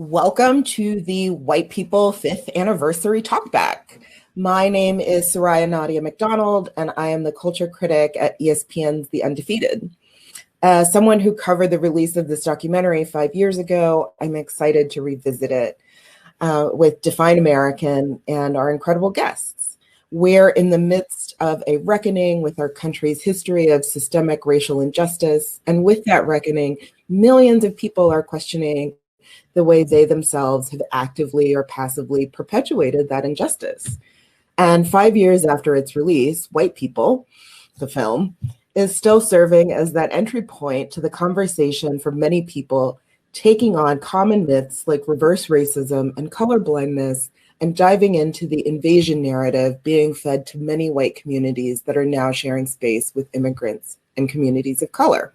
Welcome to the White People 5th Anniversary Talkback. My name is Soraya Nadia McDonald, and I am the culture critic at ESPN's The Undefeated. As someone who covered the release of this documentary 5 years ago, I'm excited to revisit it with Define American and our incredible guests. We're in the midst of a reckoning with our country's history of systemic racial injustice, and with that reckoning, millions of people are questioning the way they themselves have actively or passively perpetuated that injustice. And 5 years after its release, White People, the film, is still serving as that entry point to the conversation for many people, taking on common myths like reverse racism and colorblindness and diving into the invasion narrative being fed to many white communities that are now sharing space with immigrants and communities of color.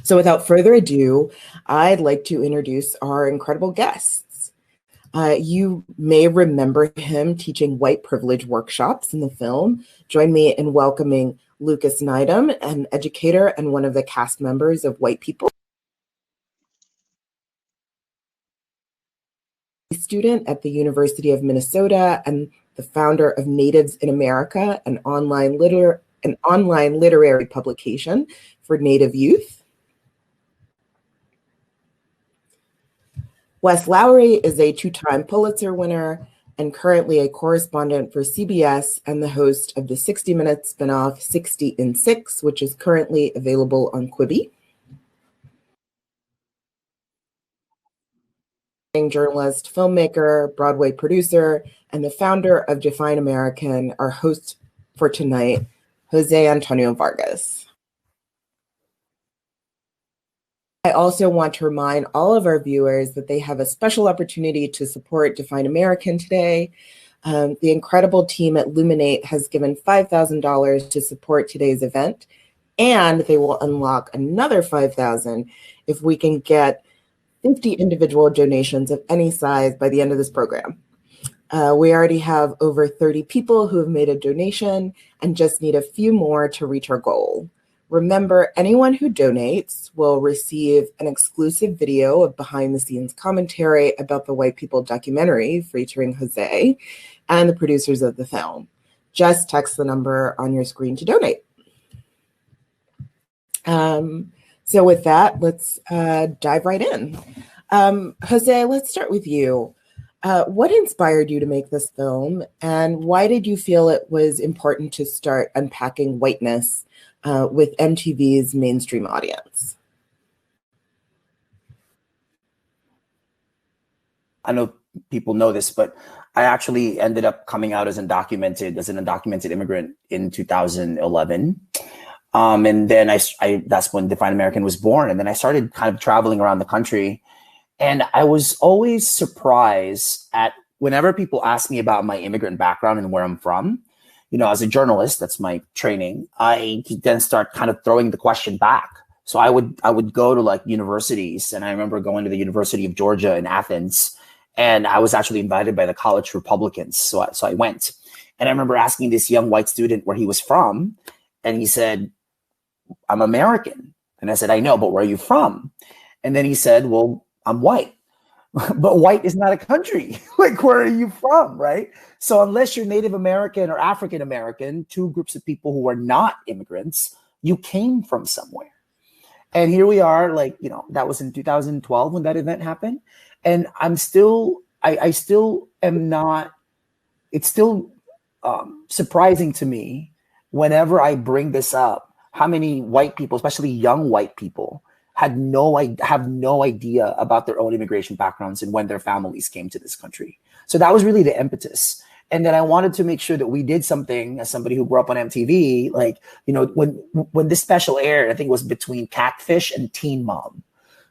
So without further ado, I'd like to introduce our incredible guests. You may remember him teaching white privilege workshops in the film. Join me in welcoming Lucas Neidham, an educator and one of the cast members of White People. Student at the University of Minnesota and the founder of Natives in America, an online literary publication for Native youth. Wes Lowry is a two-time Pulitzer winner and currently a correspondent for CBS and the host of the 60-minute spinoff 60 in 6, which is currently available on Quibi. Journalist, filmmaker, Broadway producer, and the founder of Define American, our host for tonight, Jose Antonio Vargas. I also want to remind all of our viewers that they have a special opportunity to support Define American today. The incredible team at Luminate has given $5,000 to support today's event, and they will unlock another $5,000 if we can get 50 individual donations of any size by the end of this program. We already have over 30 people who have made a donation and just need a few more to reach our goal. Remember, anyone who donates will receive an exclusive video of behind-the-scenes commentary about the White People documentary featuring Jose and the producers of the film. Just text the number on your screen to donate. So with that, let's dive right in. Jose, let's start with you. What inspired you to make this film, and why did you feel it was important to start unpacking whiteness with MTV's mainstream audience? I know people know this, but I actually ended up coming out as an undocumented immigrant in 2011. And then that's when Define American was born. And then I started kind of traveling around the country. And I was always surprised at whenever people ask me about my immigrant background and where I'm from. You know, as a journalist, that's my training, I then start kind of throwing the question back. So I would go to like universities, and I remember going to the University of Georgia in Athens, and I was actually invited by the college Republicans. So I went, and I remember asking this young white student where he was from, and he said, "I'm American." And I said, "I know, but where are you from?" And then he said, "Well, I'm white." But white is not a country. Like, where are you from, right? So unless you're Native American or African American, two groups of people who are not immigrants, you came from somewhere. And here we are, like, you know, that was in 2012 when that event happened. And I still am not, it's still surprising to me whenever I bring this up, how many white people, especially young white people, have no idea about their own immigration backgrounds and when their families came to this country. So that was really the impetus. And then I wanted to make sure that we did something, as somebody who grew up on MTV, like, you know, when this special aired, I think it was between Catfish and Teen Mom.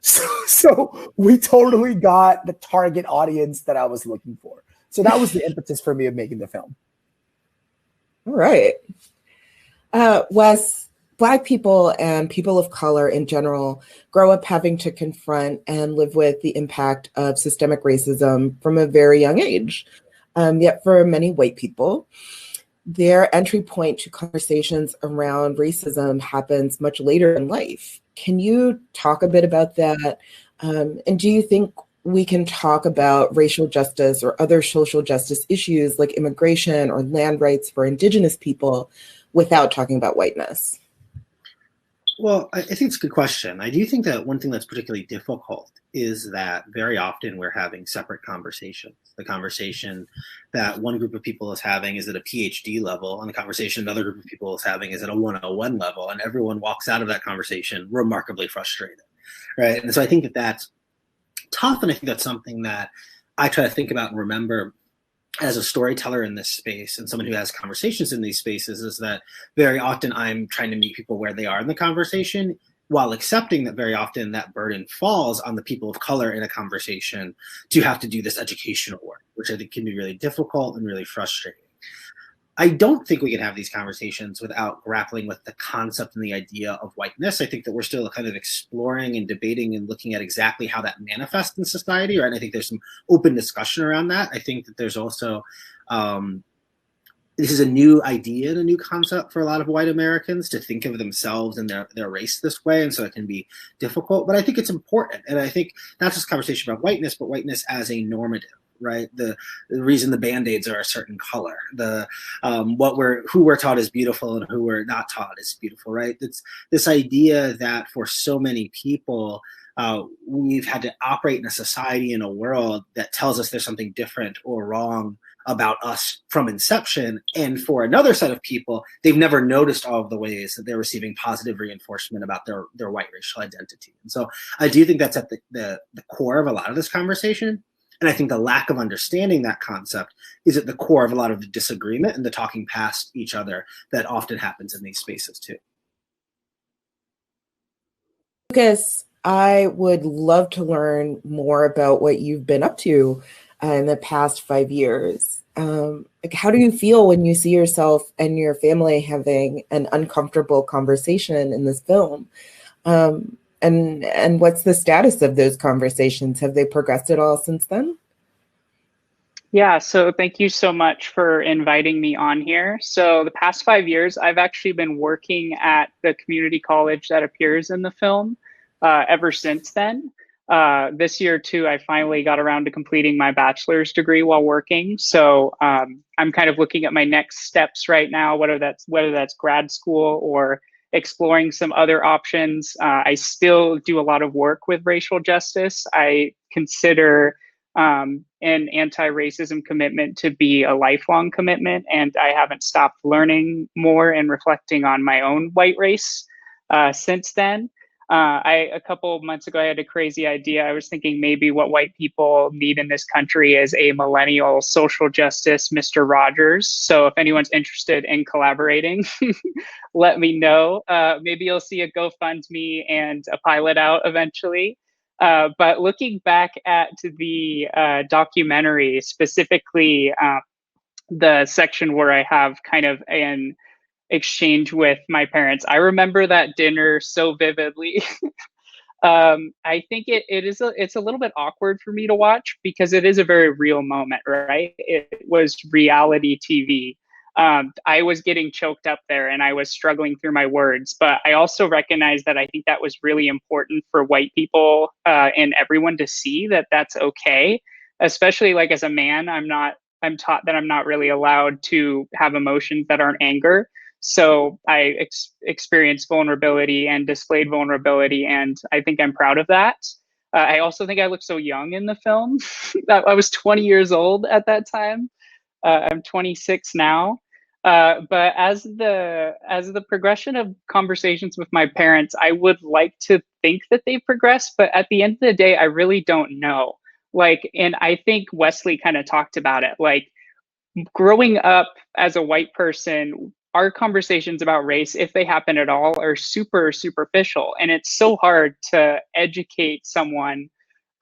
So we totally got the target audience that I was looking for. So that was the impetus for me of making the film. All right. Wes, Black people and people of color in general grow up having to confront and live with the impact of systemic racism from a very young age. Yet for many white people, their entry point to conversations around racism happens much later in life. Can you talk a bit about that? And do you think we can talk about racial justice or other social justice issues like immigration or land rights for Indigenous people without talking about whiteness? Well, I think it's a good question. I do think that one thing that's particularly difficult is that very often we're having separate conversations. The conversation that one group of people is having is at a PhD level, and the conversation another group of people is having is at a 101 level, and everyone walks out of that conversation remarkably frustrated, right? And so I think that that's tough, and I think that's something that I try to think about and remember as a storyteller in this space and someone who has conversations in these spaces, is that very often I'm trying to meet people where they are in the conversation, while accepting that very often that burden falls on the people of color in a conversation to have to do this educational work, which I think can be really difficult and really frustrating. I don't think we can have these conversations without grappling with the concept and the idea of whiteness. I think that we're still kind of exploring and debating and looking at exactly how that manifests in society, right? And I think there's some open discussion around that. I think that there's also, this is a new idea and a new concept for a lot of white Americans to think of themselves and their race this way. And so it can be difficult, but I think it's important. And I think not just conversation about whiteness, but whiteness as a normative. Right, the reason the band-aids are a certain color, the who we're taught is beautiful and who we're not taught is beautiful. Right, it's this idea that for so many people, we've had to operate in a society, in a world that tells us there's something different or wrong about us from inception. And for another set of people, they've never noticed all of the ways that they're receiving positive reinforcement about their white racial identity. And so I do think that's at the core of a lot of this conversation. And I think the lack of understanding that concept is at the core of a lot of the disagreement and the talking past each other that often happens in these spaces too. Lucas, I would love to learn more about what you've been up to in the past 5 years. How do you feel when you see yourself and your family having an uncomfortable conversation in this film? And what's the status of those conversations? Have they progressed at all since then? Yeah, so thank you so much for inviting me on here. So the past 5 years, I've actually been working at the community college that appears in the film ever since then. This year too, I finally got around to completing my bachelor's degree while working. So I'm kind of looking at my next steps right now, whether that's grad school or exploring some other options. I still do a lot of work with racial justice. I consider an anti-racism commitment to be a lifelong commitment, and I haven't stopped learning more and reflecting on my own white race since then. A couple of months ago, I had a crazy idea. I was thinking maybe what white people need in this country is a millennial social justice Mr. Rogers. So if anyone's interested in collaborating, let me know. Maybe you'll see a GoFundMe and a pilot out eventually. But looking back at the documentary, specifically the section where I have kind of an exchange with my parents, I remember that dinner so vividly. I think it's a little bit awkward for me to watch because it is a very real moment, right? It was reality TV. I was getting choked up there and I was struggling through my words, but I also recognize that I think that was really important for white people and everyone to see that that's okay. Especially like as a man, I'm taught that I'm not really allowed to have emotions that aren't anger. So I experienced vulnerability and displayed vulnerability, and I think I'm proud of that. I also think I look so young in the film. I was 20 years old at that time. I'm 26 now. But as the progression of conversations with my parents, I would like to think that they progressed, but at the end of the day, I really don't know. Like, and I think Wesley kind of talked about it. Like, growing up as a white person, our conversations about race, if they happen at all, are super superficial, and it's so hard to educate someone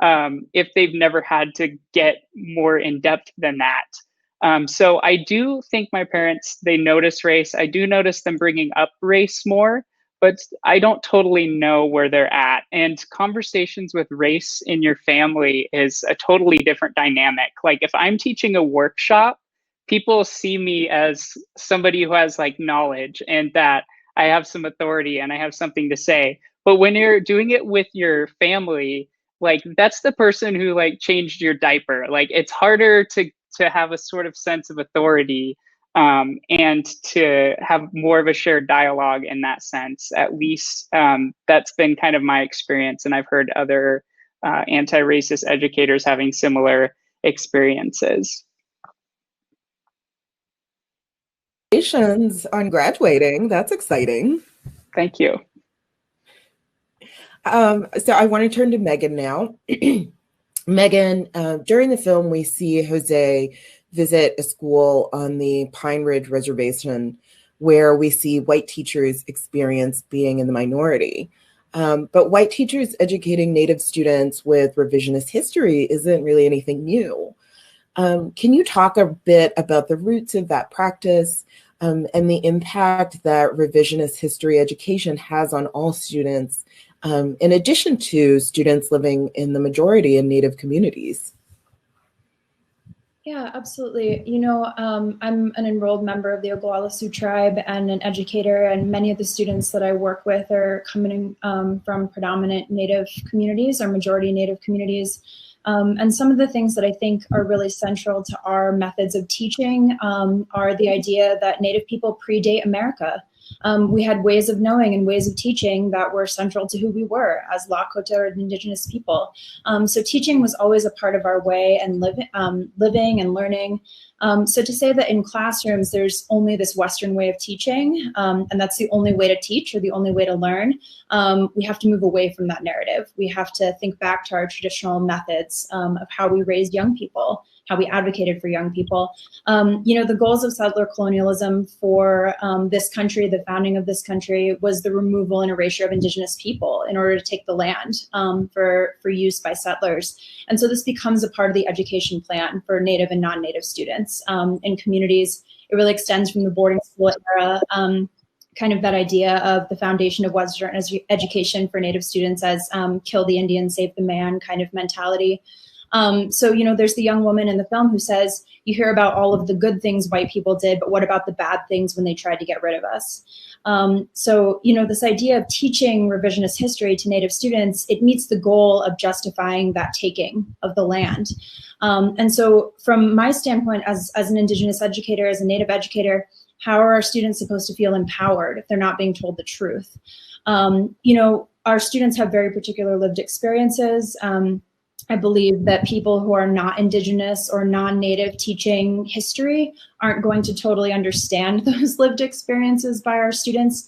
if they've never had to get more in depth than that. So I do think my parents, they notice race. I do notice them bringing up race more, but I don't totally know where they're at. And conversations with race in your family is a totally different dynamic. Like if I'm teaching a workshop, people see me as somebody who has like knowledge and that I have some authority and I have something to say. But when you're doing it with your family, like that's the person who like changed your diaper. Like it's harder to have a sort of sense of authority, and to have more of a shared dialogue in that sense. At least that's been kind of my experience, and I've heard other anti-racist educators having similar experiences. Congratulations on graduating. That's exciting. Thank you. So I want to turn to Megan now. Megan, during the film, we see Jose visit a school on the Pine Ridge Reservation where we see white teachers experience being in the minority. But white teachers educating Native students with revisionist history isn't really anything new. Can you talk a bit about the roots of that practice, and the impact that revisionist history education has on all students, in addition to students living in the majority in Native communities? Yeah, absolutely. You know, I'm an enrolled member of the Oglala Sioux tribe and an educator, and many of the students that I work with are coming from predominant Native communities or majority Native communities. And some of the things that I think are really central to our methods of teaching are the idea that Native people predate America. We had ways of knowing and ways of teaching that were central to who we were as Lakota or Indigenous people. So teaching was always a part of our way and living and learning. So to say that in classrooms there's only this Western way of teaching, and that's the only way to teach or the only way to learn, we have to move away from that narrative. We have to think back to our traditional methods of how we raised young people, how we advocated for young people. You know, the goals of settler colonialism for this country, the founding of this country, was the removal and erasure of Indigenous people in order to take the land for use by settlers. And so this becomes a part of the education plan for Native and non-Native students in communities. It really extends from the boarding school era, kind of that idea of the foundation of Western education for Native students as kill the Indian, save the man kind of mentality. So, you know, there's the young woman in the film who says, you hear about all of the good things white people did, but what about the bad things when they tried to get rid of us? So, you know, this idea of teaching revisionist history to Native students, it meets the goal of justifying that taking of the land. And so from my standpoint as an Indigenous educator, as a Native educator, how are our students supposed to feel empowered if they're not being told the truth? You know, our students have very particular lived experiences. I believe that people who are not Indigenous or non-Native teaching history aren't going to totally understand those lived experiences by our students.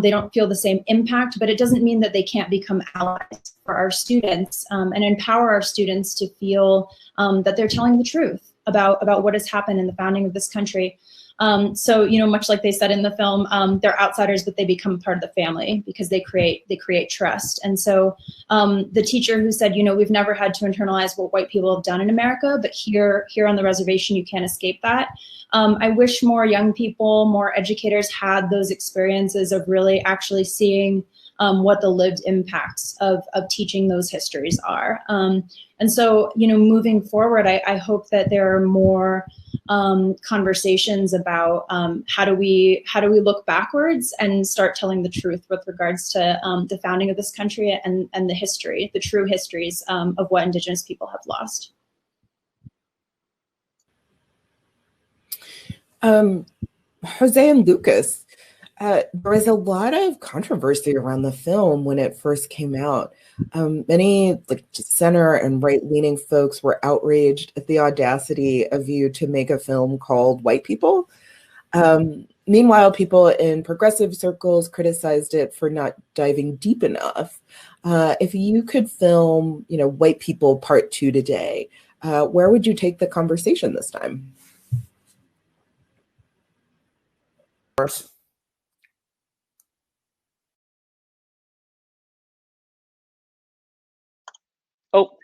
They don't feel the same impact, but it doesn't mean that they can't become allies for our students and empower our students to feel that they're telling the truth about what has happened in the founding of this country. So, you know, much like they said in the film, they're outsiders, but they become part of the family because they create trust. And so the teacher who said, you know, we've never had to internalize what white people have done in America, but here on the reservation, you can't escape that. I wish more young people, more educators had those experiences of really actually seeing what the lived impacts of teaching those histories are. And so, you know, moving forward, I hope that there are more conversations about how do we look backwards and start telling the truth with regards to the founding of this country and the history, the true histories of what Indigenous people have lost. Jose and Lucas, there was a lot of controversy around the film when it first came out. Many like center and right-leaning folks were outraged at the audacity of you to make a film called White People. Meanwhile, people in progressive circles criticized it for not diving deep enough. If you could film, you know, White People Part 2 today, where would you take the conversation this time? First. Oh,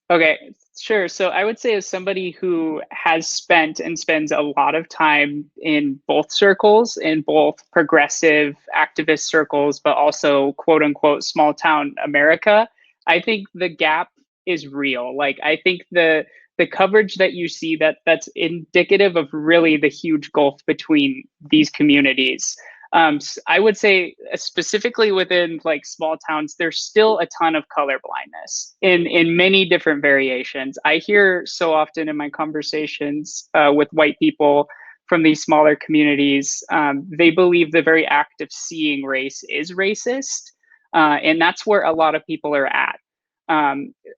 okay, sure. So I would say as somebody who has spent and spends a lot of time in both circles, in both progressive activist circles, but also quote unquote small town America, I think the gap is real. Like I think the coverage that you see that's indicative of really the huge gulf between these communities. I would say specifically within like small towns, there's still a ton of color blindness in many different variations. I hear so often in my conversations with white people from these smaller communities, they believe the very act of seeing race is racist. And that's where a lot of people are at.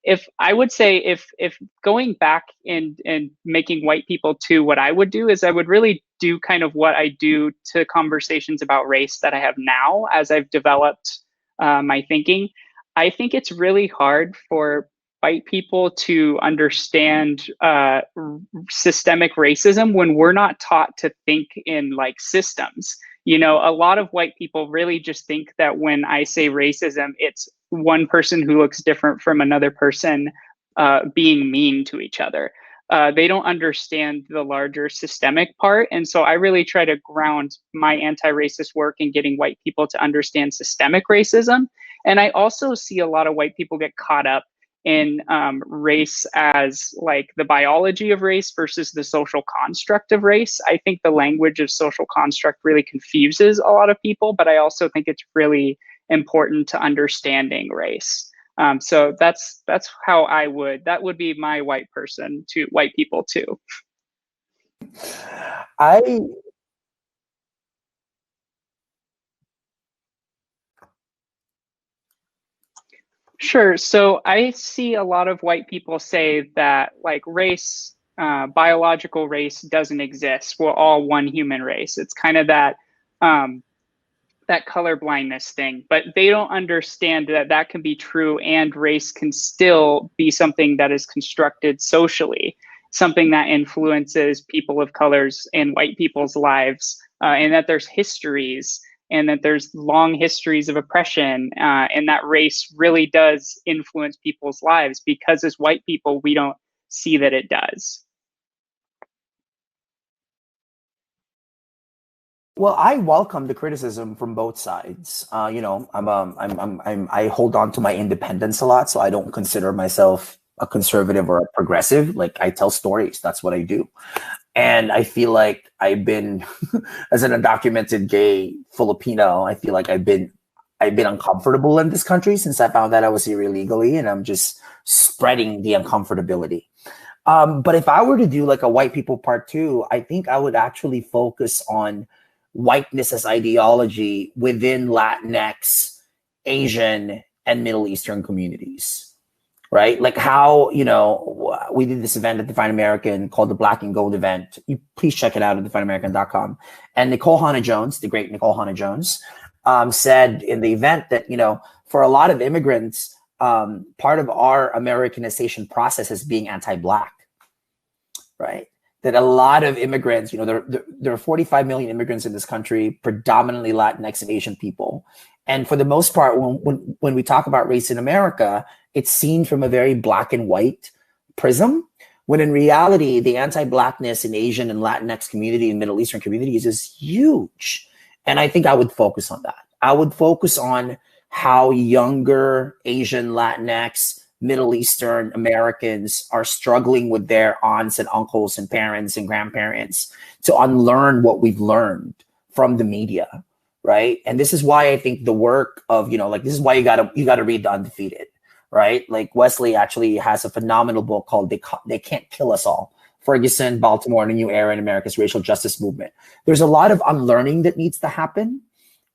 If I would say if going back and making white people too, what I would do is I would really do kind of what I do to conversations about race that I have now as I've developed my thinking. I think it's really hard for white people to understand systemic racism when we're not taught to think in like systems. You know, a lot of white people really just think that when I say racism, it's one person who looks different from another person being mean to each other. They don't understand the larger systemic part. And so I really try to ground my anti-racist work in getting white people to understand systemic racism. And I also see a lot of white people get caught up in race as like the biology of race versus the social construct of race. I think the language of social construct really confuses a lot of people, but I also think it's really important to understanding race. So that's how that would be my white people too. I Sure. So I see a lot of white people say that like race, biological race doesn't exist. We're all one human race. It's kind of that color blindness thing, but they don't understand that that can be true and race can still be something that is constructed socially, something that influences people of colors and white people's lives, and that there's histories and that there's long histories of oppression, and that race really does influence people's lives because as white people, we don't see that it does. Well, I welcome the criticism from both sides. You know, I hold on to my independence a lot, so I don't consider myself a conservative or a progressive. Like I tell stories, that's what I do. And I feel like I've been, as an undocumented gay Filipino, I feel like I've been uncomfortable in this country since I found that I was here illegally, and I'm just spreading the uncomfortability. But if I were to do like a white people part two, I think I would actually focus on whiteness as ideology within Latinx, Asian, and Middle Eastern communities. Right? Like how, you know, we did this event at Define American called the Black and Gold event. You please check it out at defineamerican.com. And Nicole Hannah-Jones, the great Nicole Hannah-Jones, said in the event that, you know, for a lot of immigrants, part of our Americanization process is being anti-Black, right? That a lot of immigrants, you know, there are 45 million immigrants in this country, predominantly Latinx and Asian people. And for the most part, when we talk about race in America, it's seen from a very Black and white prism, when in reality, the anti-Blackness in Asian and Latinx community and Middle Eastern communities is huge. And I think I would focus on that. I would focus on how younger Asian, Latinx, Middle Eastern Americans are struggling with their aunts and uncles and parents and grandparents to unlearn what we've learned from the media, right? And this is why I think the work of, you know, like this is why you gotta read The Undefeated, right? Like Wesley actually has a phenomenal book called They Can't Kill Us All. Ferguson, Baltimore, and a New Era in America's Racial Justice Movement. There's a lot of unlearning that needs to happen.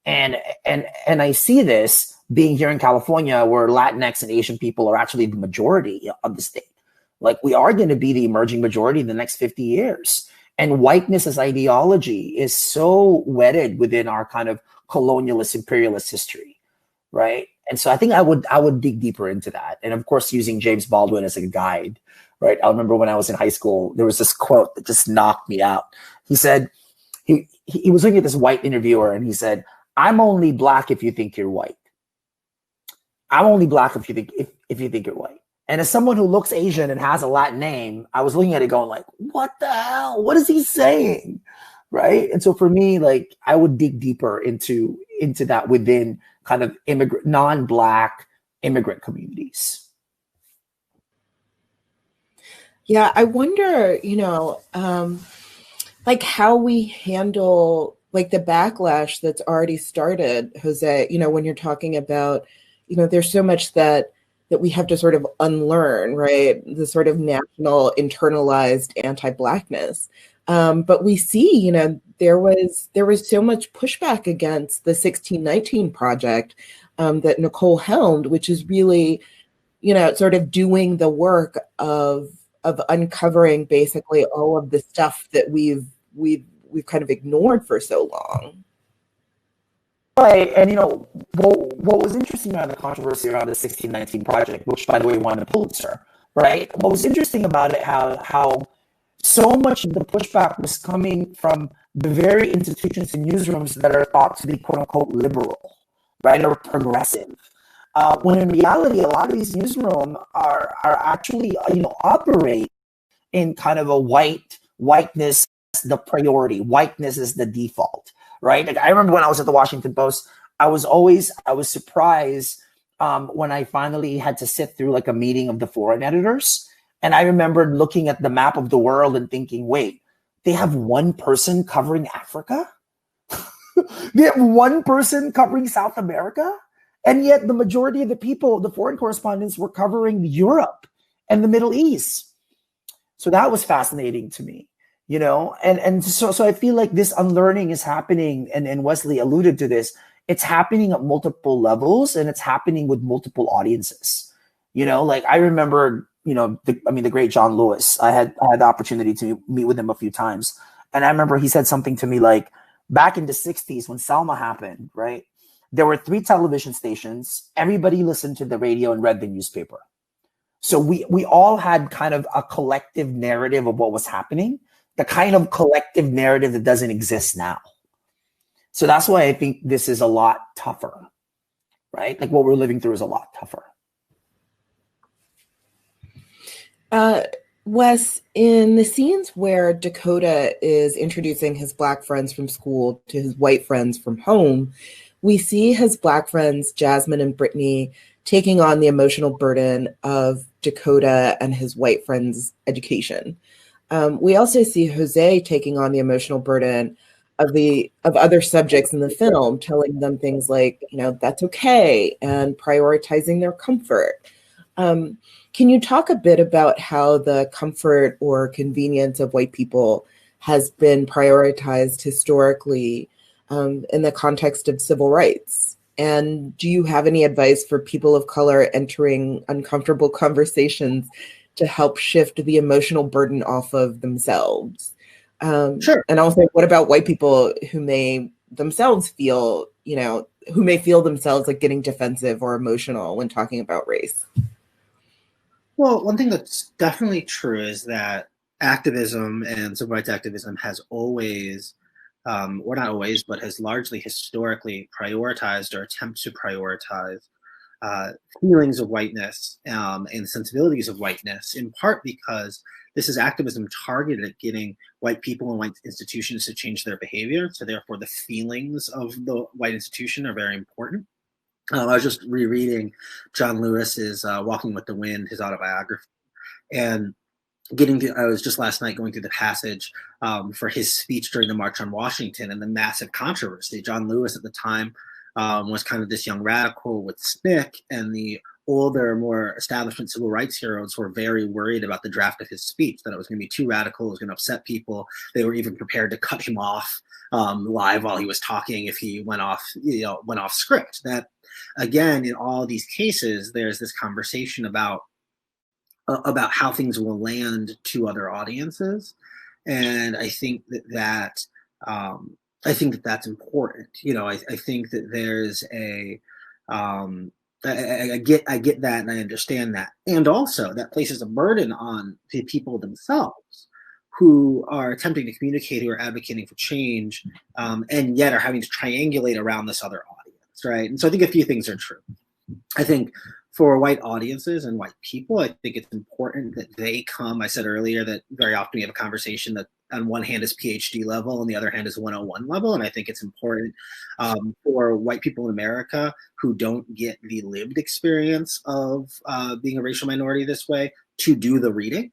And I see this being here in California, where Latinx and Asian people are actually the majority of the state. Like we are going to be the emerging majority in the next 50 years. And whiteness as ideology is so wedded within our kind of colonialist, imperialist history, right? And so I think I would dig deeper into that. And of course, using James Baldwin as a guide, right? I remember when I was in high school, there was this quote that just knocked me out. He said, he was looking at this white interviewer and he said, "I'm only Black if you think you're white. I'm only Black if you think you're white." And as someone who looks Asian and has a Latin name, I was looking at it going like, what the hell? What is he saying? Right? And so for me, like I would dig deeper into that within kind of non-Black immigrant communities. Yeah, I wonder, like how we handle like the backlash that's already started, Jose, when you're talking about, there's so much that we have to sort of unlearn, right? The sort of national internalized anti-Blackness. But we see, there was so much pushback against the 1619 Project that Nicole helmed, which is really, sort of doing the work of uncovering basically all of the stuff that we've kind of ignored for so long. Right, and what was interesting about the controversy around the 1619 Project, which by the way won the Pulitzer, right? What was interesting about it, how so much of the pushback was coming from the very institutions and newsrooms that are thought to be quote unquote liberal, right, or progressive. When in reality, a lot of these newsrooms are actually operate in kind of a whiteness the priority, whiteness is the default, right? Like I remember when I was at the Washington Post, I was surprised when I finally had to sit through like a meeting of the foreign editors, and I remembered looking at the map of the world and thinking, wait, they have one person covering Africa? They have one person covering South America? And yet the majority of the people, the foreign correspondents, were covering Europe and the Middle East. So that was fascinating to me, and so I feel like this unlearning is happening, and Wesley alluded to this. It's happening at multiple levels, and it's happening with multiple audiences. Like I remember, the great John Lewis. I had the opportunity to meet with him a few times, and I remember he said something to me like, back in the 60s when Selma happened, right? There were 3 television stations. Everybody listened to the radio and read the newspaper. So we all had kind of a collective narrative of what was happening, the kind of collective narrative that doesn't exist now. So that's why I think this is a lot tougher, right? Like what we're living through is a lot tougher. Wes, in the scenes where Dakota is introducing his Black friends from school to his white friends from home, we see his Black friends, Jasmine and Brittany, taking on the emotional burden of Dakota and his white friends' education. We also see Jose taking on the emotional burden of other subjects in the film, telling them things like, that's okay, and prioritizing their comfort. Can you talk a bit about how the comfort or convenience of white people has been prioritized historically in the context of civil rights? And do you have any advice for people of color entering uncomfortable conversations to help shift the emotional burden off of themselves? Sure. And also, what about white people who may themselves feel, who may feel themselves like getting defensive or emotional when talking about race? Well, one thing that's definitely true is that activism and civil rights activism has always, or not always, but has largely historically prioritized or attempted to prioritize feelings of whiteness and sensibilities of whiteness, in part because this is activism targeted at getting white people and white institutions to change their behavior. So therefore, the feelings of the white institution are very important. I was just rereading John Lewis's Walking with the Wind, his autobiography, and I was just last night going through the passage for his speech during the March on Washington and the massive controversy. John Lewis at the time was kind of this young radical with SNCC, and the older, more establishment civil rights heroes were very worried about the draft of his speech, that it was going to be too radical, it was going to upset people. They were even prepared to cut him off live while he was talking if he went off script. That, again, in all these cases, there's this conversation about how things will land to other audiences, and I think that's important. I think that there's I get that, and I understand that, and also that places a burden on the people themselves who are attempting to communicate, who are advocating for change, and yet are having to triangulate around this other audience, right? And so I think a few things are true. I think for white audiences and white people, I think it's important that they come. I said earlier that very often we have a conversation that on one hand is PhD level and the other hand is 101 level. And I think it's important for white people in America who don't get the lived experience of being a racial minority this way to do the reading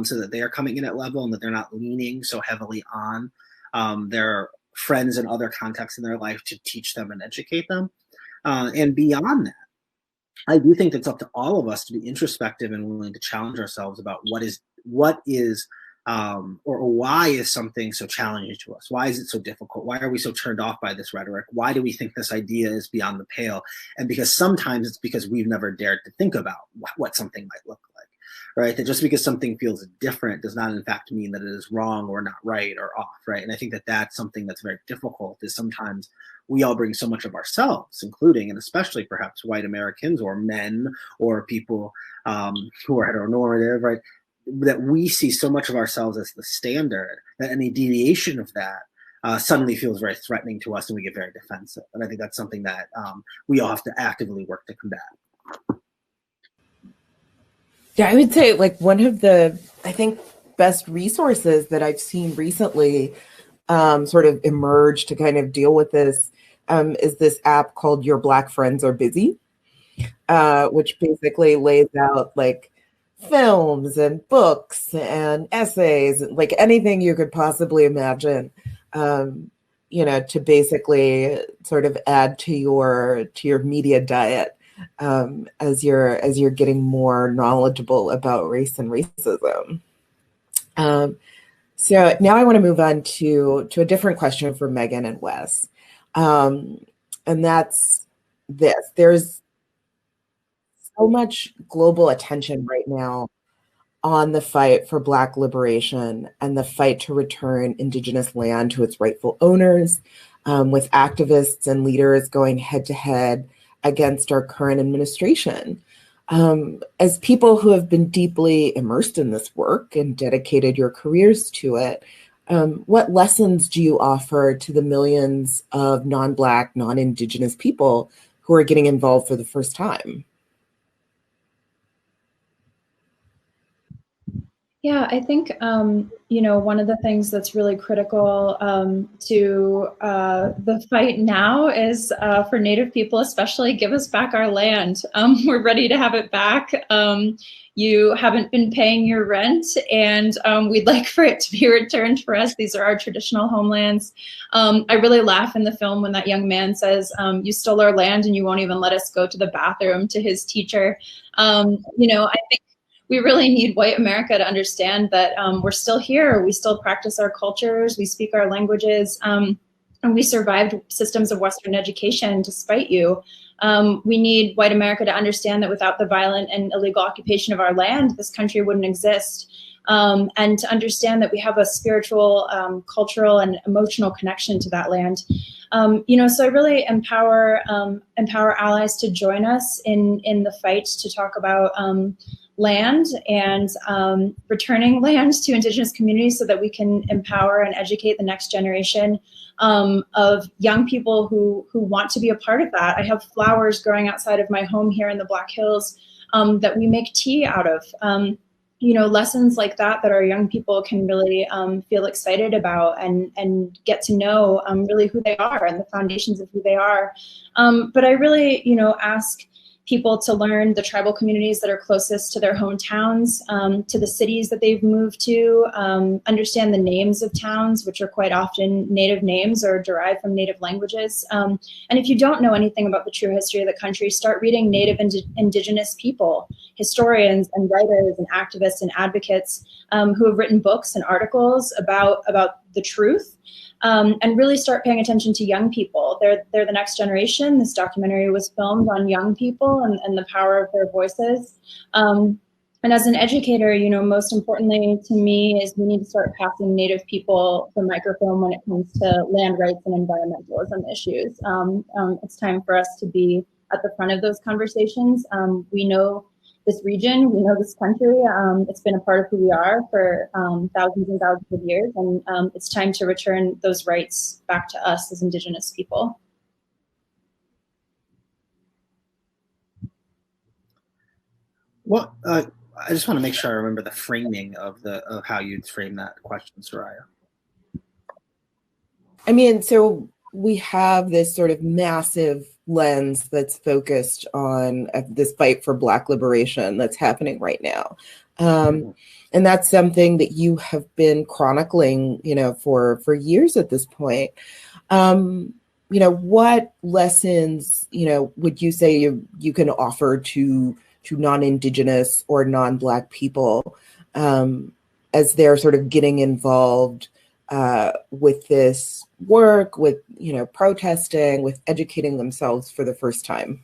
so that they are coming in at level and that they're not leaning so heavily on their friends in other contexts in their life to teach them and educate them. And beyond that, I do think it's up to all of us to be introspective and willing to challenge ourselves about what is or why is something so challenging to us? Why is it so difficult? Why are we so turned off by this rhetoric? Why do we think this idea is beyond the pale? And because sometimes it's because we've never dared to think about what something might look like, right? That just because something feels different does not in fact mean that it is wrong or not right or off, right? And I think that that's something that's very difficult, is sometimes we all bring so much of ourselves, including and especially perhaps white Americans or men or people who are heteronormative, right? That we see so much of ourselves as the standard that any deviation of that suddenly feels very threatening to us, and we get very defensive. And I think that's something that we all have to actively work to combat. Yeah, I would say like one of the, I think, best resources that I've seen recently sort of emerge to kind of deal with this is this app called Your Black Friends Are Busy, which basically lays out like films and books and essays, like anything you could possibly imagine, to basically sort of add to your media diet as you're getting more knowledgeable about race and racism. So now I want to move on to a different question for Megan and Wes, and that's this: there's so much global attention right now on the fight for Black liberation and the fight to return Indigenous land to its rightful owners, with activists and leaders going head to head against our current administration. As people who have been deeply immersed in this work and dedicated your careers to it, what lessons do you offer to the millions of non-Black, non-Indigenous people who are getting involved for the first time? Yeah, I think, one of the things that's really critical to the fight now is for Native people, especially, give us back our land. We're ready to have it back. You haven't been paying your rent, and we'd like for it to be returned for us. These are our traditional homelands. I really laugh in the film when that young man says, you stole our land and you won't even let us go to the bathroom, to his teacher. I think we really need white America to understand that we're still here. We still practice our cultures. We speak our languages. And we survived systems of Western education despite you. We need white America to understand that without the violent and illegal occupation of our land, this country wouldn't exist. And to understand that we have a spiritual, cultural, and emotional connection to that land. So I really empower allies to join us in the fight to talk about land and returning land to Indigenous communities so that we can empower and educate the next generation of young people who want to be a part of that. I have flowers growing outside of my home here in the Black Hills that we make tea out of. Lessons like that our young people can really feel excited about and get to know really who they are and the foundations of who they are. But I really, ask people to learn the tribal communities that are closest to their hometowns, to the cities that they've moved to, understand the names of towns, which are quite often Native names or derived from Native languages. And if you don't know anything about the true history of the country, start reading Native and Indigenous people, historians and writers and activists and advocates who have written books and articles about the truth. And really start paying attention to young people. They're the next generation. This documentary was filmed on young people and the power of their voices. And as an educator, most importantly to me is we need to start passing Native people the microphone when it comes to land rights and environmentalism issues. It's time for us to be at the front of those conversations. We know this region, we know this country. It's been a part of who we are for thousands and thousands of years, and it's time to return those rights back to us as Indigenous people. Well, I just want to make sure I remember the framing of how you'd frame that question, Soraya. I mean, so we have this sort of massive lens that's focused on this fight for Black liberation that's happening right now. And that's something that you have been chronicling, for years at this point. What lessons, would you say you can offer to non-Indigenous or non-Black people as they're sort of getting involved with this work, with, protesting, with educating themselves for the first time?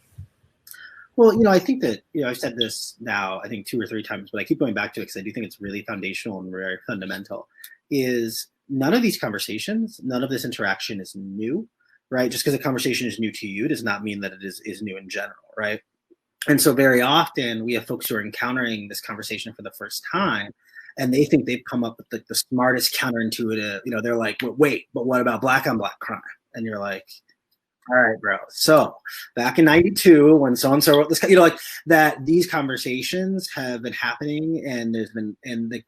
Well, I think that, I've said this now, I think 2 or 3 times, but I keep going back to it because I do think it's really foundational and very fundamental, is none of these conversations, none of this interaction is new, right? Just because a conversation is new to you does not mean that it is new in general, right? And so very often we have folks who are encountering this conversation for the first time, and they think they've come up with the smartest counterintuitive, they're like, well, wait, but what about Black on Black crime? And you're like, all right, bro. So back in 92, when so-and-so wrote this, like that, these conversations have been happening, and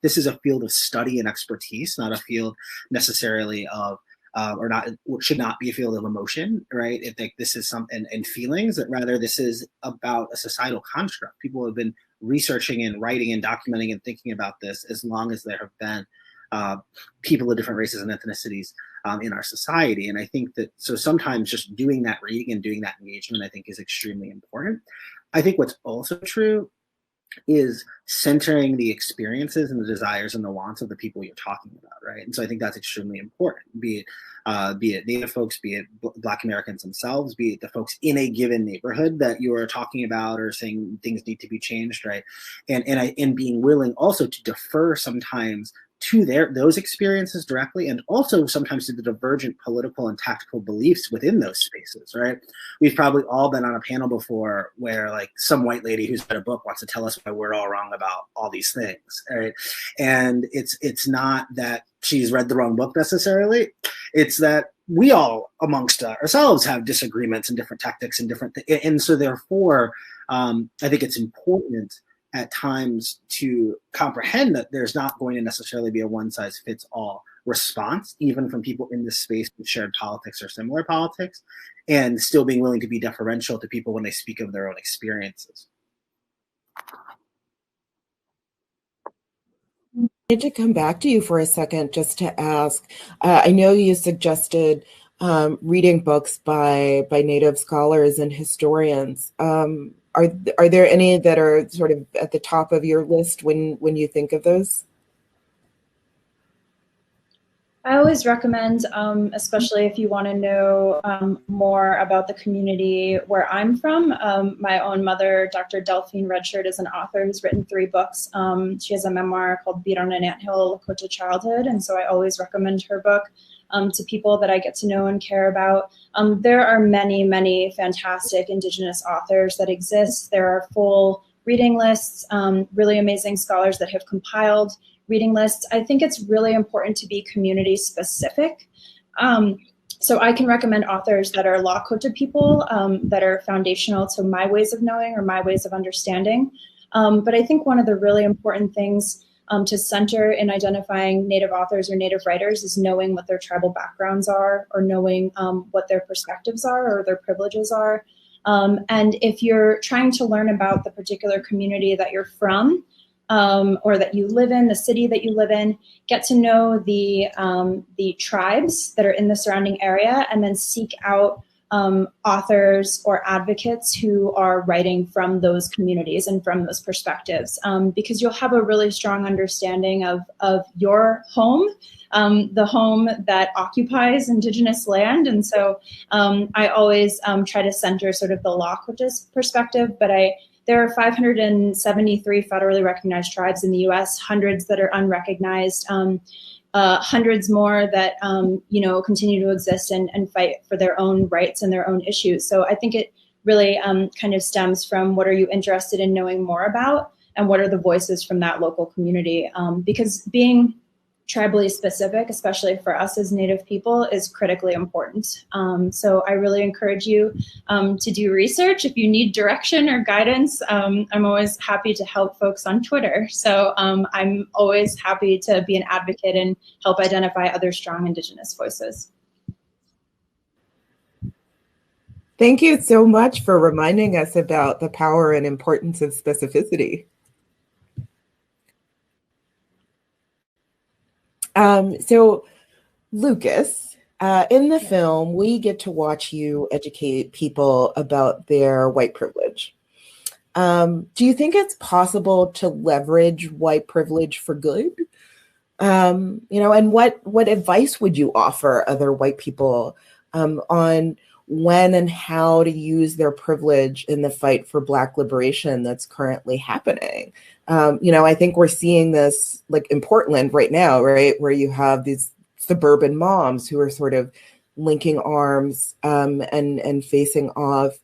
this is a field of study and expertise, not a field necessarily of, or not, should not be a field of emotion, right? This is something and feelings, that rather this is about a societal construct. People have been researching and writing and documenting and thinking about this as long as there have been people of different races and ethnicities in our society. And I think that, so sometimes just doing that reading and doing that engagement, I think, is extremely important. I think what's also true is centering the experiences and the desires and the wants of the people you're talking about, right? And so I think that's extremely important, be it Native folks, be it Black Americans themselves, be it the folks in a given neighborhood that you are talking about or saying things need to be changed, right? And being willing also to defer sometimes to those experiences directly, and also sometimes to the divergent political and tactical beliefs within those spaces, right? We've probably all been on a panel before where like some white lady who's read a book wants to tell us why we're all wrong about all these things, right? And it's not that she's read the wrong book necessarily. It's that we all amongst ourselves have disagreements and different tactics and different and so therefore I think it's important at times to comprehend that there's not going to necessarily be a one-size-fits-all response, even from people in this space with shared politics or similar politics, and still being willing to be deferential to people when they speak of their own experiences. I need to come back to you for a second just to ask, I know you suggested reading books by Native scholars and historians. Are there any that are sort of at the top of your list when you think of those? I always recommend, especially if you want to know more about the community where I'm from. My own mother, Dr. Delphine Redshirt, is an author who's written 3 books. She has a memoir called Beat on an Anthill, Lakota Childhood, and so I always recommend her book to people that I get to know and care about. There are many, many fantastic Indigenous authors that exist. There are full reading lists, really amazing scholars that have compiled reading lists. I think it's really important to be community specific. So I can recommend authors that are Lakota people that are foundational to my ways of knowing or my ways of understanding. But I think one of the really important things to center in identifying Native authors or Native writers is knowing what their tribal backgrounds are, or knowing what their perspectives are or their privileges are. And if you're trying to learn about the particular community that you're from, or that you live in, the city that you live in, get to know the tribes that are in the surrounding area, and then seek out authors or advocates who are writing from those communities and from those perspectives, because you'll have a really strong understanding of your home, the home that occupies Indigenous land. And so I always try to center sort of the Lakota perspective, but there are 573 federally recognized tribes in the U.S., hundreds that are unrecognized, hundreds more that continue to exist and fight for their own rights and their own issues. So I think it really kind of stems from what are you interested in knowing more about, and what are the voices from that local community, because being tribally specific, especially for us as Native people, is critically important. So I really encourage you to do research. If you need direction or guidance, I'm always happy to help folks on Twitter. So I'm always happy to be an advocate and help identify other strong Indigenous voices. Thank you so much for reminding us about the power and importance of specificity. So, Lucas, In the film, we get to watch you educate people about their white privilege. Do you think it's possible to leverage white privilege for good? And what advice would you offer other white people on when and how to use their privilege in the fight for Black liberation that's currently happening? I think we're seeing this like in Portland right now, right, where you have these suburban moms who are sort of linking arms and facing off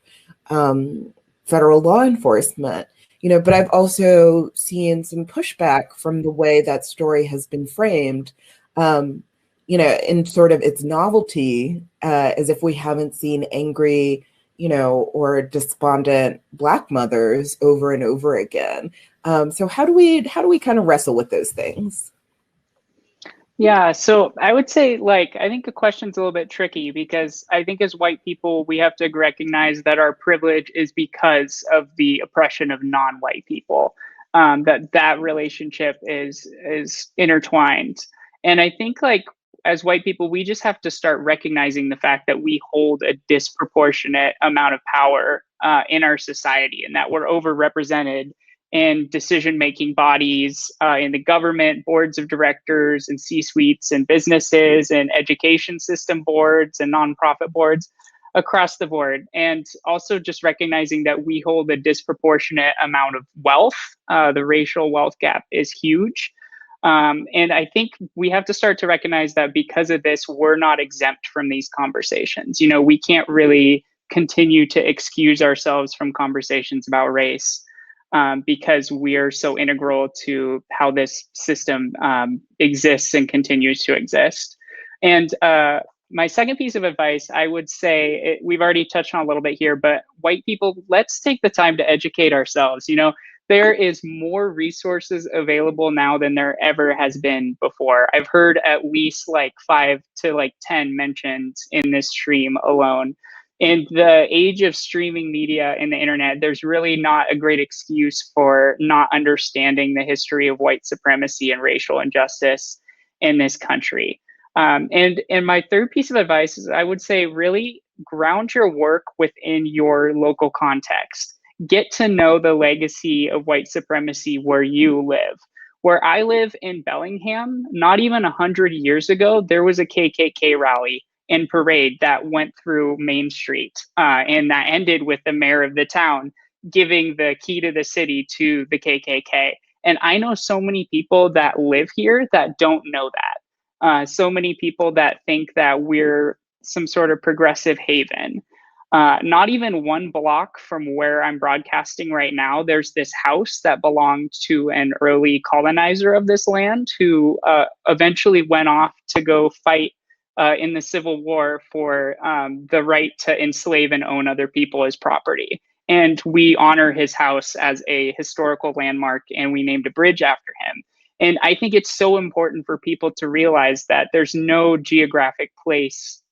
federal law enforcement. But I've also seen some pushback from the way that story has been framed, in sort of its novelty, as if we haven't seen angry, or despondent Black mothers over and over again. So how do we kind of wrestle with those things? Yeah, so I would say, I think the question's a little bit tricky because I think as white people, we have to recognize that our privilege is because of the oppression of non-white people, that relationship is intertwined. And I think as white people, we just have to start recognizing the fact that we hold a disproportionate amount of power in our society and that we're overrepresented in decision-making bodies, in the government, boards of directors, and C-suites, and businesses, and education system boards, and nonprofit boards across the board. And also just recognizing that we hold a disproportionate amount of wealth. The racial wealth gap is huge. And I think we have to start to recognize that because of this, we're not exempt from these conversations. We can't really continue to excuse ourselves from conversations about race. Because we're so integral to how this system exists and continues to exist. And my second piece of advice, I would say, we've already touched on a little bit here, but white people, let's take the time to educate ourselves. There is more resources available now than there ever has been before. I've heard at least 5 to 10 mentioned in this stream alone. In the age of streaming media and the internet, there's really not a great excuse for not understanding the history of white supremacy and racial injustice in this country. And my third piece of advice is I would say really ground your work within your local context. Get to know the legacy of white supremacy where you live. Where I live in Bellingham, not even 100 years ago, there was a KKK rally and parade that went through Main Street, and that ended with the mayor of the town giving the key to the city to the KKK. And I know so many people that live here that don't know that. So many people that think that we're some sort of progressive haven. Not even one block from where I'm broadcasting right now, there's this house that belonged to an early colonizer of this land who eventually went off to go fight in the Civil War for the right to enslave and own other people as property. And we honor his house as a historical landmark, and we named a bridge after him. And I think it's so important for people to realize that there's no geographic place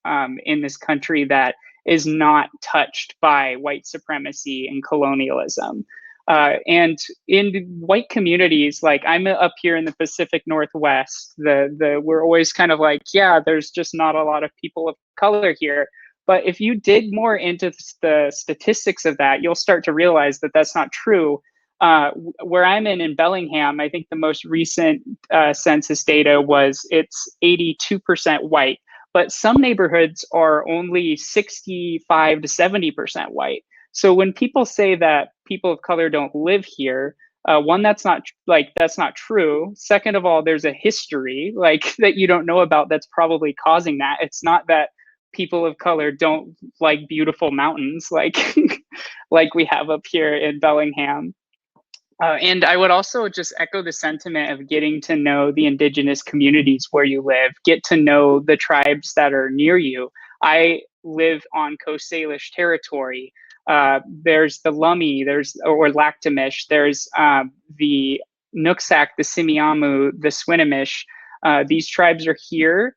in this country that is not touched by white supremacy and colonialism. And in white communities, I'm up here in the Pacific Northwest, we're always kind of yeah, there's just not a lot of people of color here. But if you dig more into the statistics of that, you'll start to realize that that's not true. Where I'm in Bellingham, I think the most recent census data was it's 82% white, but some neighborhoods are only 65 to 70% white. So when people say that people of color don't live here, one, that's not true. Second of all, there's a history that you don't know about that's probably causing that. It's not that people of color don't like beautiful mountains like we have up here in Bellingham. And I would also just echo the sentiment of getting to know the indigenous communities where you live, get to know the tribes that are near you. I live on Coast Salish territory. There's the Lummi, or Lactamish, there's the Nooksack, the Simiamu, the Swinomish. These tribes are here.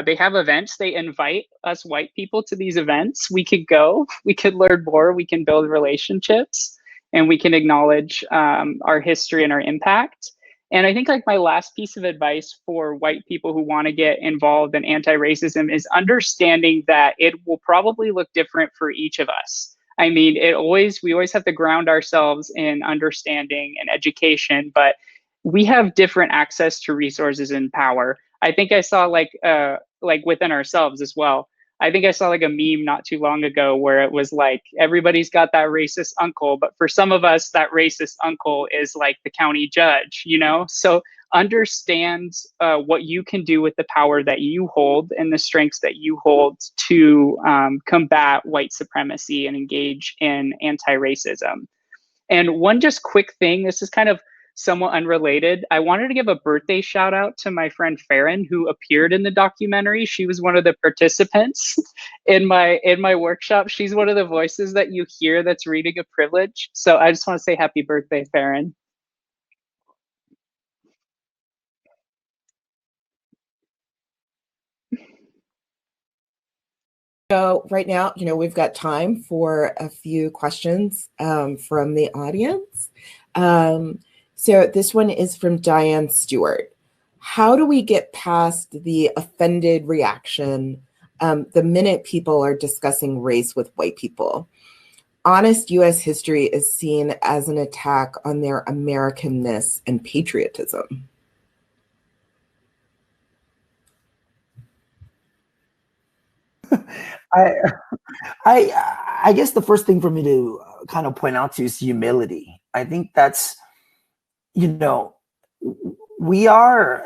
They have events. They invite us white people to these events. We could go, we could learn more, we can build relationships, and we can acknowledge our history and our impact. And I think like my last piece of advice for white people who want to get involved in anti-racism is understanding that it will probably look different for each of us. I mean, we always have to ground ourselves in understanding and education, but we have different access to resources and power. I think I saw like within ourselves as well. I think I saw like a meme not too long ago where it was like everybody's got that racist uncle, but for some of us, that racist uncle is like the county judge, you know? So understand what you can do with the power that you hold and the strengths that you hold to combat white supremacy and engage in anti-racism. And one just quick thing, this is kind of somewhat unrelated. I wanted to give a birthday shout out to my friend Farron, who appeared in the documentary. She was one of the participants in my workshop. She's one of the voices that you hear that's reading a privilege. So I just want to say happy birthday, Farron. So right now, we've got time for a few questions from the audience. So this one is from Diane Stewart. How do we get past the offended reaction the minute people are discussing race with white people? Honest U.S. history is seen as an attack on their Americanness and patriotism. I guess the first thing for me to kind of point out to is humility. I think that's, we are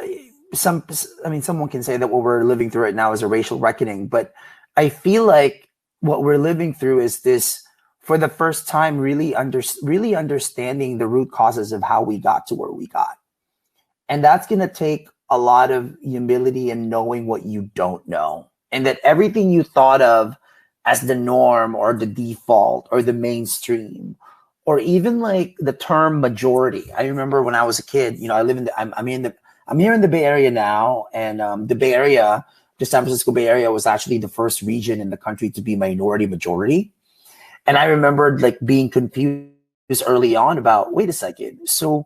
someone can say that what we're living through right now is a racial reckoning, but I feel like what we're living through is this, for the first time, really understanding the root causes of how we got to where we got. And that's going to take a lot of humility and knowing what you don't know. And that everything you thought of as the norm or the default or the mainstream, or even like the term majority. I remember when I was a kid, I'm here in the Bay Area now, and the Bay Area, the San Francisco Bay Area, was actually the first region in the country to be minority majority. And I remembered like being confused early on about, wait a second, so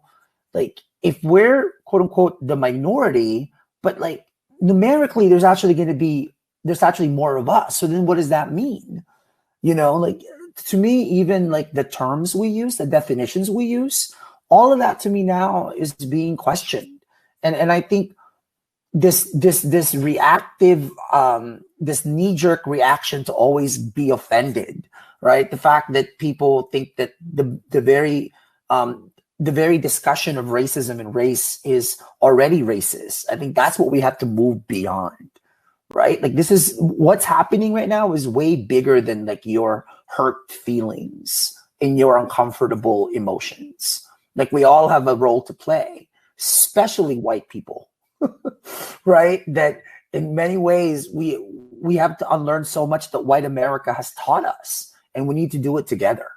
like if we're quote unquote the minority, but like numerically there's actually more of us. So then what does that mean? Like to me, even like the terms we use, the definitions we use, all of that to me now is being questioned. And I think this reactive, this knee-jerk reaction to always be offended, right? The fact that people think that the very discussion of racism and race is already racist. I think that's what we have to move beyond, right? Like this is what's happening right now is way bigger than like your hurt feelings and your uncomfortable emotions. Like we all have a role to play, especially white people, right? That in many ways we have to unlearn so much that white America has taught us, and we need to do it together.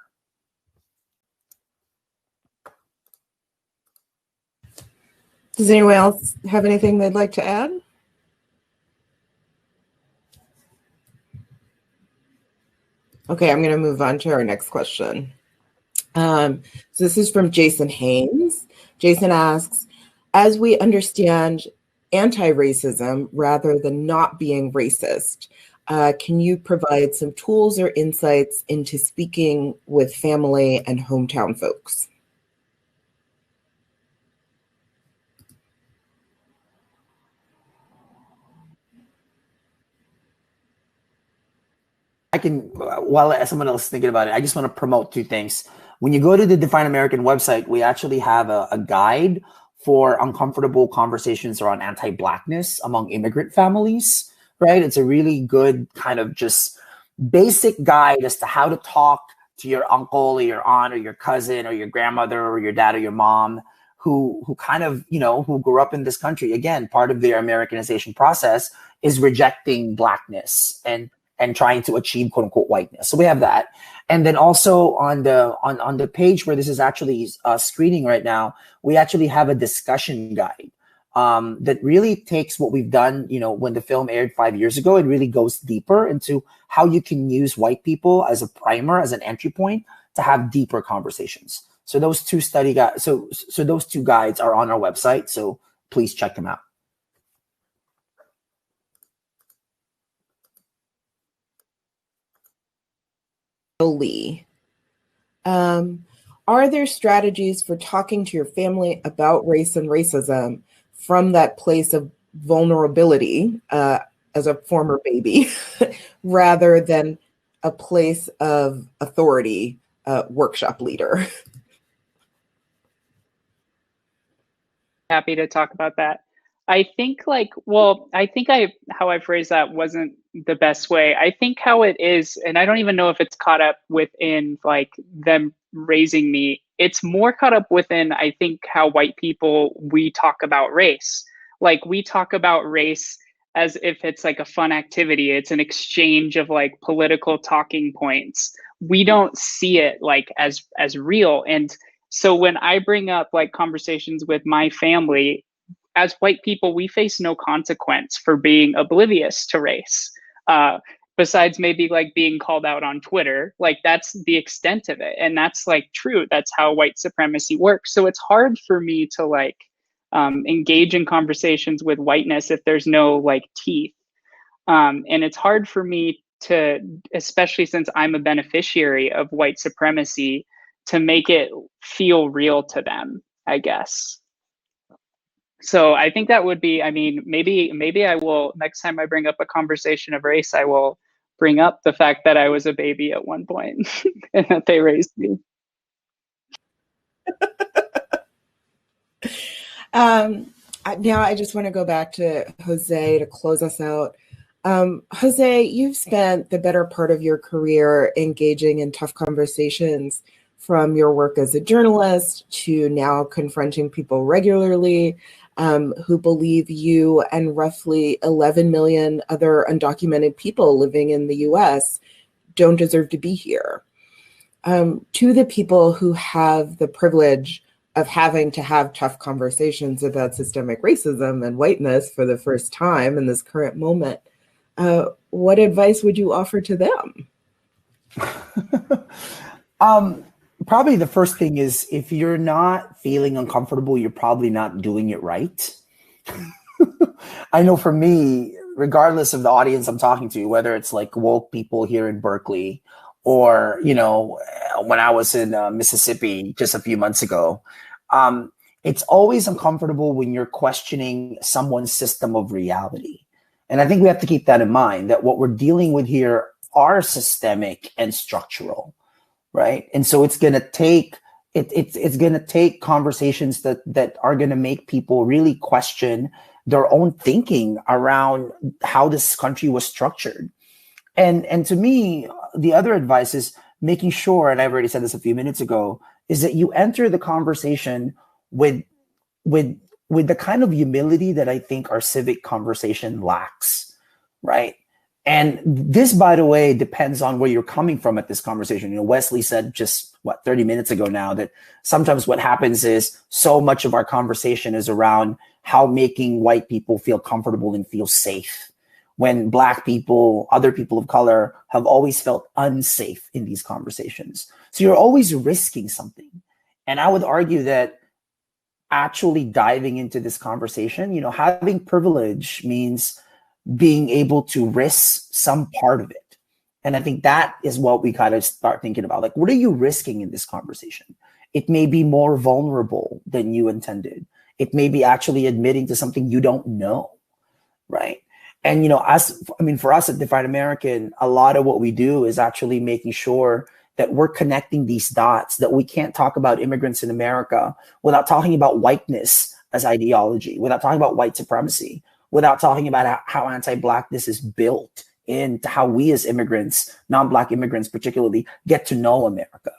Does anyone else have anything they'd like to add? Okay, I'm going to move on to our next question. So this is from Jason Haynes. Jason asks, as we understand anti-racism rather than not being racist, can you provide some tools or insights into speaking with family and hometown folks? I can, while someone else is thinking about it, I just want to promote two things. When you go to the Define American website, we actually have a guide for uncomfortable conversations around anti-Blackness among immigrant families, right? It's a really good kind of just basic guide as to how to talk to your uncle or your aunt or your cousin or your grandmother or your dad or your mom who kind of, who grew up in this country. Again, part of their Americanization process is rejecting Blackness and trying to achieve quote unquote whiteness. So we have that. And then also on the page where this is actually screening right now, we actually have a discussion guide that really takes what we've done, when the film aired 5 years ago, it really goes deeper into how you can use white people as a primer, as an entry point to have deeper conversations. So those two study guides, so those two guides are on our website. So please check them out. Lee, are there strategies for talking to your family about race and racism from that place of vulnerability as a former baby rather than a place of authority, workshop leader? Happy to talk about that. I think how I phrased that wasn't the best way. I think how it is, and I don't even know if it's caught up within like them raising me. It's more caught up within, I think, how white people, we talk about race. Like we talk about race as if it's like a fun activity. It's an exchange of like political talking points. We don't see it like as real. And so when I bring up like conversations with my family, as white people, we face no consequence for being oblivious to race. Besides maybe like being called out on Twitter, like that's the extent of it. And that's like true. That's how white supremacy works. So it's hard for me to like engage in conversations with whiteness if there's no like teeth. And it's hard for me to, especially since I'm a beneficiary of white supremacy, to make it feel real to them, I guess. So I think that would be, I mean, maybe I will, next time I bring up a conversation of race, I will bring up the fact that I was a baby at one point and that they raised me. Now I just want to go back to Jose to close us out. Jose, you've spent the better part of your career engaging in tough conversations, from your work as a journalist to now confronting people regularly who believe you and roughly 11 million other undocumented people living in the US don't deserve to be here. To the people who have the privilege of having to have tough conversations about systemic racism and whiteness for the first time in this current moment, what advice would you offer to them? Probably the first thing is, if you're not feeling uncomfortable, you're probably not doing it right. I know for me, regardless of the audience I'm talking to, whether it's like woke people here in Berkeley or, you know, when I was in Mississippi just a few months ago, it's always uncomfortable when you're questioning someone's system of reality. And I think we have to keep that in mind, that what we're dealing with here are systemic and structural. Right. And so it's going to take it's going to take conversations that are going to make people really question their own thinking around how this country was structured. And to me, the other advice is making sure, and I've already said this a few minutes ago, is that you enter the conversation with the kind of humility that I think our civic conversation lacks. Right. And this, by the way, depends on where you're coming from at this conversation. You know, Wesley said just 30 minutes ago now that sometimes what happens is so much of our conversation is around how making white people feel comfortable and feel safe, when Black people, other people of color, have always felt unsafe in these conversations. So you're always risking something. And I would argue that actually diving into this conversation, you know, having privilege means being able to risk some part of it. And I think that is what we kind of start thinking about. Like, what are you risking in this conversation? It may be more vulnerable than you intended. It may be actually admitting to something you don't know, right? And, you know, for us at Define American, a lot of what we do is actually making sure that we're connecting these dots, that we can't talk about immigrants in America without talking about whiteness as ideology, without talking about white supremacy, without talking about how anti-Blackness is built into how we as immigrants, non-Black immigrants particularly, get to know America.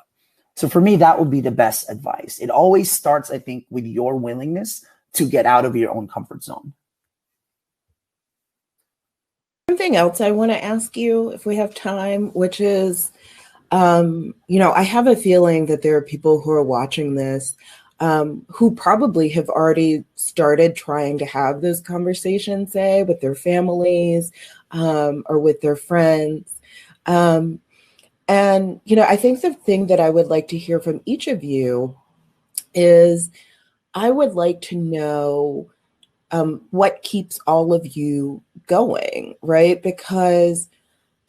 So for me, that would be the best advice. It always starts, I think, with your willingness to get out of your own comfort zone. Something else I want to ask you, if we have time, which is, you know, I have a feeling that there are people who are watching this who probably have already started trying to have those conversations, say, with their families or with their friends. And, I think the thing that I would like to hear from each of you is I would like to know what keeps all of you going, right? Because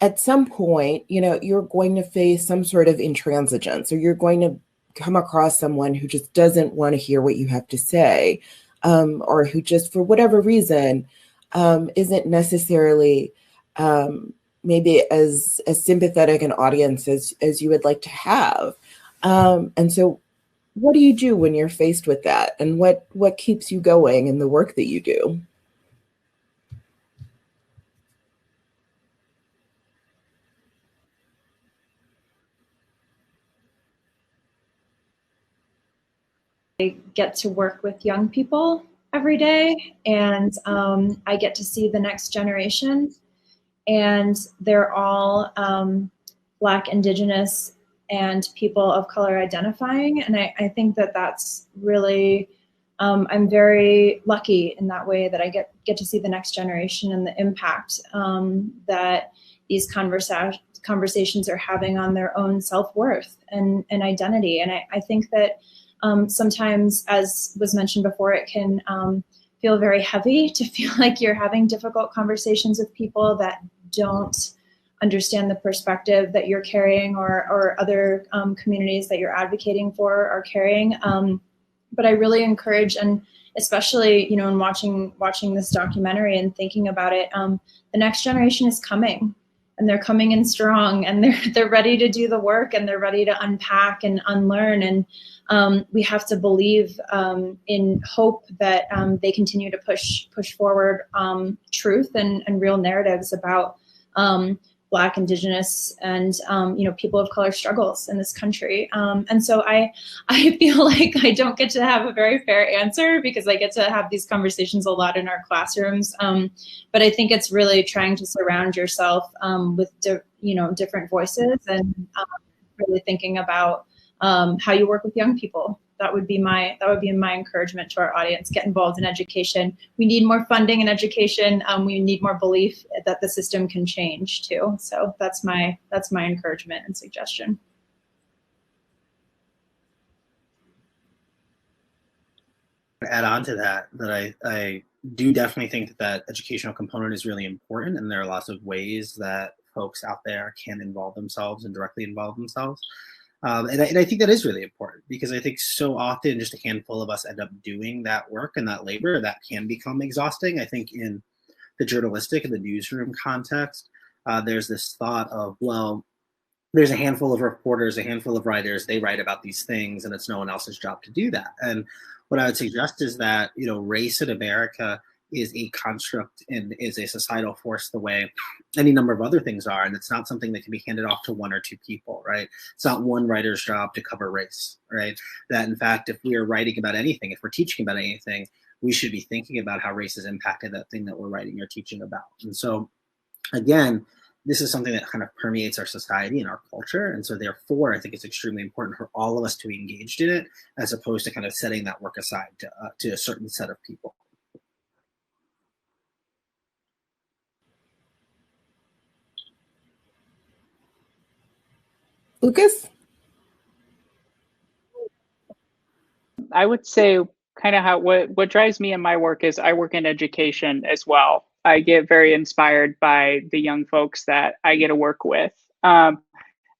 at some point, you're going to face some sort of intransigence, or you're going to come across someone who just doesn't want to hear what you have to say, or who just, for whatever reason, isn't necessarily maybe as sympathetic an audience as you would like to have. And so what do you do when you're faced with that? And what keeps you going in the work that you do? I get to work with young people every day, and I get to see the next generation, and they're all Black, Indigenous, and people of color identifying. And I think that that's really, I'm very lucky in that way that I get to see the next generation and the impact that these conversations are having on their own self-worth and identity. And I think that sometimes, as was mentioned before, it can feel very heavy to feel like you're having difficult conversations with people that don't understand the perspective that you're carrying, or other communities that you're advocating for are carrying. But I really encourage, and especially, in watching this documentary and thinking about it, the next generation is coming, and they're coming in strong, and they're ready to do the work, and they're ready to unpack and unlearn. And we have to believe in hope that they continue to push forward truth and real narratives about Black, Indigenous, and people of color struggles in this country. And so I feel like I don't get to have a very fair answer, because I get to have these conversations a lot in our classrooms. But I think it's really trying to surround yourself with different voices, and really thinking about how you work with young people. That would be my encouragement to our audience. Get involved in education. We need more funding in education. We need more belief that the system can change too. So that's my encouragement and suggestion. Add on to that I do definitely think that educational component is really important, and there are lots of ways that folks out there can involve themselves and directly involve themselves. And I think that is really important, because I think so often just a handful of us end up doing that work and that labor that can become exhausting. I think in the journalistic and the newsroom context, there's this thought of, well, there's a handful of reporters, a handful of writers, they write about these things, and it's no one else's job to do that. And what I would suggest is that, race in America is a construct and is a societal force the way any number of other things are. And it's not something that can be handed off to one or two people, right? It's not one writer's job to cover race, right? That in fact, if we are writing about anything, if we're teaching about anything, we should be thinking about how race has impacted that thing that we're writing or teaching about. And so again, this is something that kind of permeates our society and our culture. And so therefore, I think it's extremely important for all of us to be engaged in it, as opposed to kind of setting that work aside to a certain set of people. Lucas? I would say kind of how what drives me in my work is I work in education as well. I get very inspired by the young folks that I get to work with. And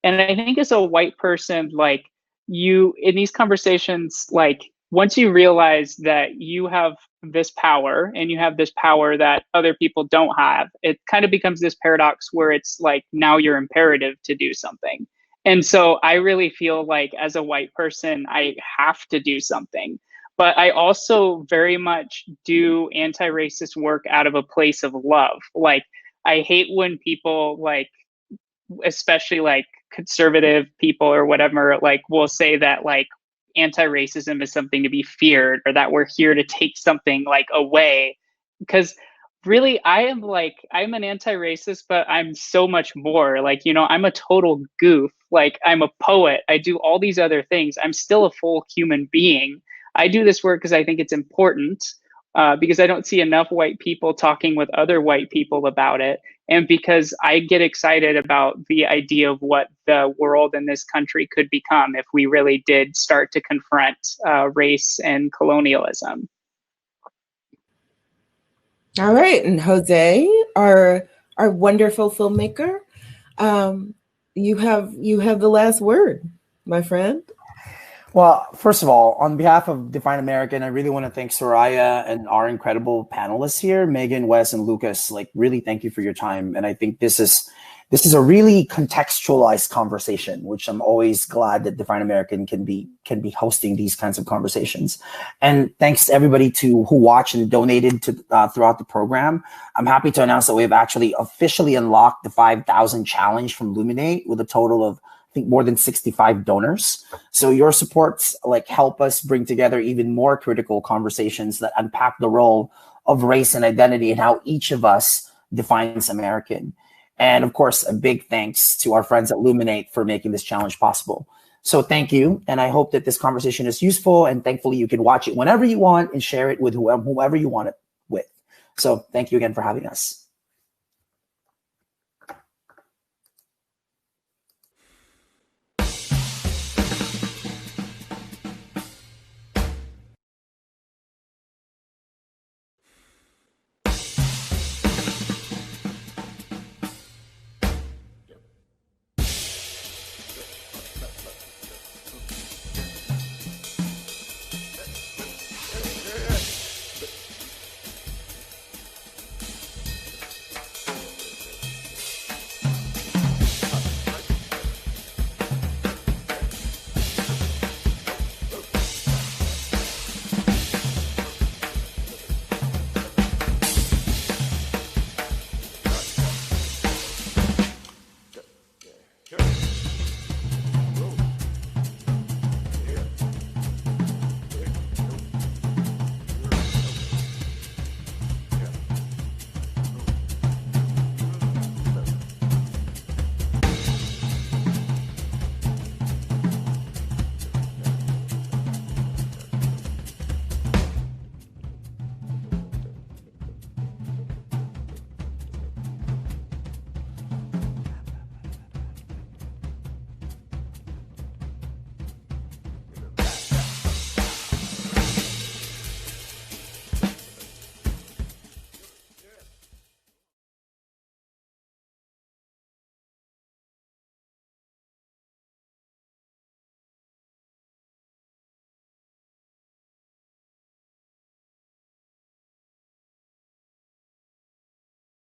I think as a white person, like, you in these conversations, like, once you realize that you have this power and you have this power that other people don't have, it kind of becomes this paradox where it's like, now you're imperative to do something. And so I really feel like as a white person, I have to do something. But I also very much do anti-racist work out of a place of love. Like, I hate when people, like, especially like conservative people or whatever, like, will say that like anti-racism is something to be feared, or that we're here to take something like away. Because really, I'm an anti-racist, but I'm so much more. Like, I'm a total goof. Like, I'm a poet. I do all these other things. I'm still a full human being. I do this work because I think it's important, because I don't see enough white people talking with other white people about it. and because I get excited about the idea of what the world and this country could become if we really did start to confront race and colonialism. All right, and Jose, our wonderful filmmaker, you have the last word, my friend. Well, first of all, on behalf of Define American, I really want to thank Soraya and our incredible panelists here, Megan, Wes, and Lucas. Like, really, thank you for your time. And I think this is a really contextualized conversation, which I'm always glad that Define American can be hosting these kinds of conversations. And thanks to everybody who watched and donated to throughout the program. I'm happy to announce that we've actually officially unlocked the 5,000 challenge from Luminate with a total of, I think, more than 65 donors. So your supports help us bring together even more critical conversations that unpack the role of race and identity and how each of us defines American. And of course, a big thanks to our friends at Luminate for making this challenge possible. So thank you. And I hope that this conversation is useful, and thankfully you can watch it whenever you want and share it with whoever you want it with. So thank you again for having us.